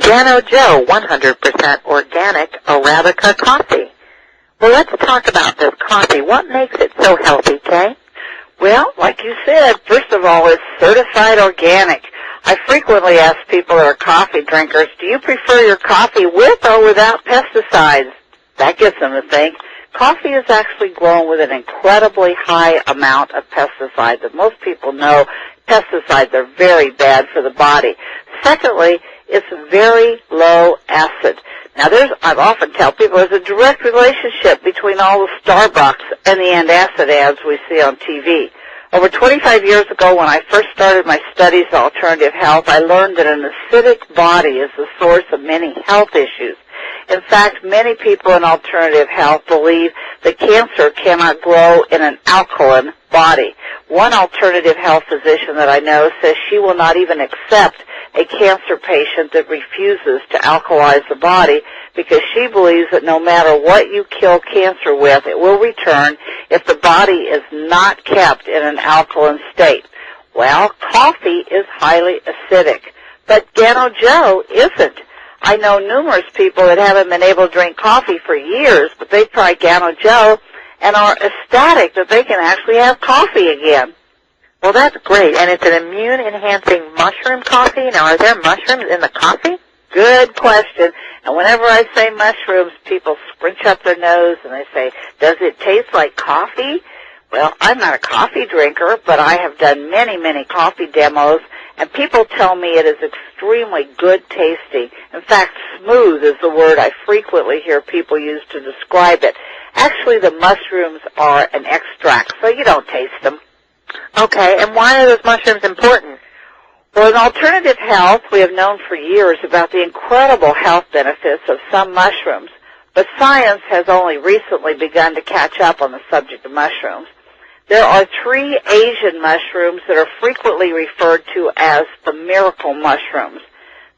Gano Joe 100% organic Arabica coffee. Well, let's talk about this coffee. What makes it so healthy, Kay? Well, like you said, first of all, it's certified organic. I frequently ask people that are coffee drinkers, do you prefer your coffee with or without pesticides? That gets them to think. Coffee is actually grown with an incredibly high amount of pesticides. As most people know, pesticides are very bad for the body. Secondly, it's very low acid. Now, I've often tell people there's a direct relationship between all the Starbucks and the antacid ads we see on TV. Over 25 years ago, when I first started my studies of alternative health, I learned that an acidic body is the source of many health issues. In fact, many people in alternative health believe that cancer cannot grow in an alkaline body. One alternative health physician that I know says she will not even accept a cancer patient that refuses to alkalize the body because she believes that no matter what you kill cancer with, it will return if the body is not kept in an alkaline state. Well, coffee is highly acidic, but Gano Joe isn't. I know numerous people that haven't been able to drink coffee for years, but they tried Gano Joe and are ecstatic that they can actually have coffee again. Well, that's great, and it's an immune-enhancing mushroom coffee. Now, are there mushrooms in the coffee? Good question. And whenever I say mushrooms, people scrunch up their nose and they say, does it taste like coffee? Well, I'm not a coffee drinker, but I have done many, many coffee demos, and people tell me it is extremely good tasting. In fact, smooth is the word I frequently hear people use to describe it. Actually, the mushrooms are an extract, so you don't taste them. Okay, and why are those mushrooms important? Well, in alternative health, we have known for years about the incredible health benefits of some mushrooms, but science has only recently begun to catch up on the subject of mushrooms. There are 3 Asian mushrooms that are frequently referred to as the miracle mushrooms.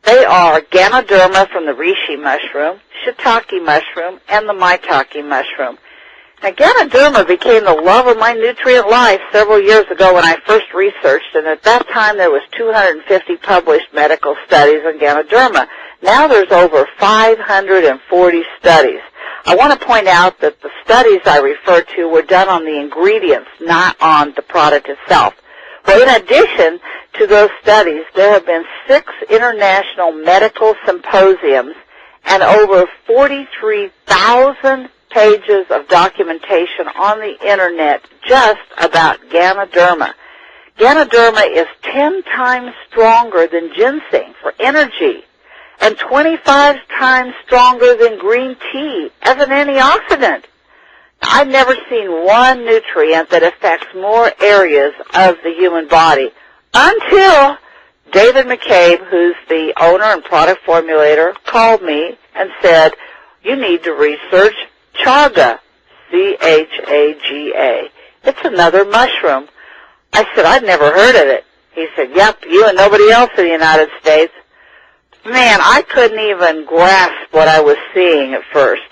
They are Ganoderma from the reishi mushroom, shiitake mushroom, and the maitake mushroom. Now, Ganoderma became the love of my nutrient life several years ago when I first researched, and at that time there was 250 published medical studies on Ganoderma. Now there's over 540 studies. I want to point out that the studies I refer to were done on the ingredients, not on the product itself. Well, in addition to those studies, there have been 6 international medical symposiums and over 43,000 pages of documentation on the Internet just about Ganoderma. Ganoderma is 10 times stronger than ginseng for energy and 25 times stronger than green tea as an antioxidant. I've never seen one nutrient that affects more areas of the human body until David McCabe, who's the owner and product formulator, called me and said, you need to research chaga, C-H-A-G-A. It's another mushroom. I said, I've never heard of it. He said, yep, you and nobody else in the United States. Man, I couldn't even grasp what I was seeing at first.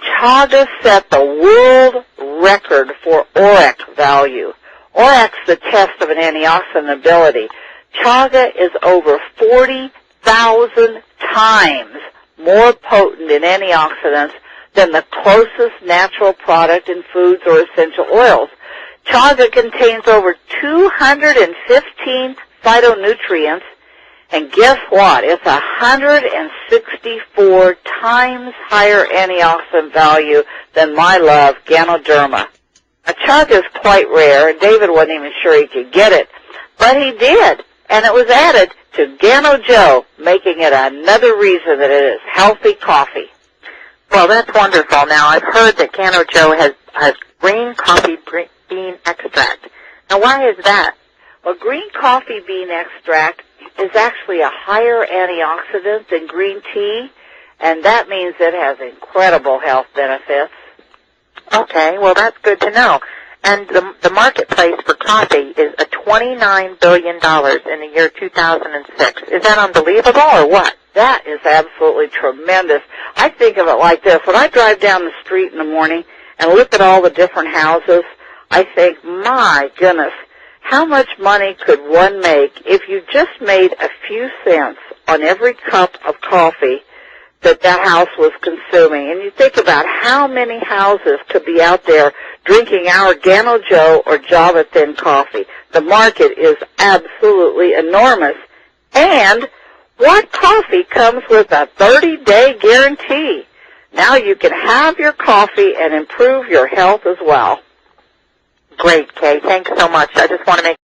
Chaga set the world record for ORAC value. ORAC's the test of an antioxidant ability. Chaga is over 40,000 times more potent in antioxidants than the closest natural product in foods or essential oils. Chaga contains over 215 phytonutrients, and guess what? It's 164 times higher antioxidant value than my love, Ganoderma. Now, chaga is quite rare, and David wasn't even sure he could get it, but he did, and it was added to Gano Joe, making it another reason that it is healthy coffee. Well, that's wonderful. Now, I've heard that Gano Joe has green coffee bean extract. Now, why is that? Well, green coffee bean extract is actually a higher antioxidant than green tea, and that means it has incredible health benefits. Okay, well, that's good to know. And the marketplace for coffee is a $29 billion in the year 2006. Is that unbelievable or what? That is absolutely tremendous. I think of it like this. When I drive down the street in the morning and look at all the different houses, I think, my goodness, how much money could one make if you just made a few cents on every cup of coffee that house was consuming. And you think about how many houses could be out there drinking our Gano Joe or Java Thin coffee. The market is absolutely enormous. And what coffee comes with a 30-day guarantee? Now you can have your coffee and improve your health as well. Great, Kay. Thanks so much. I just want to make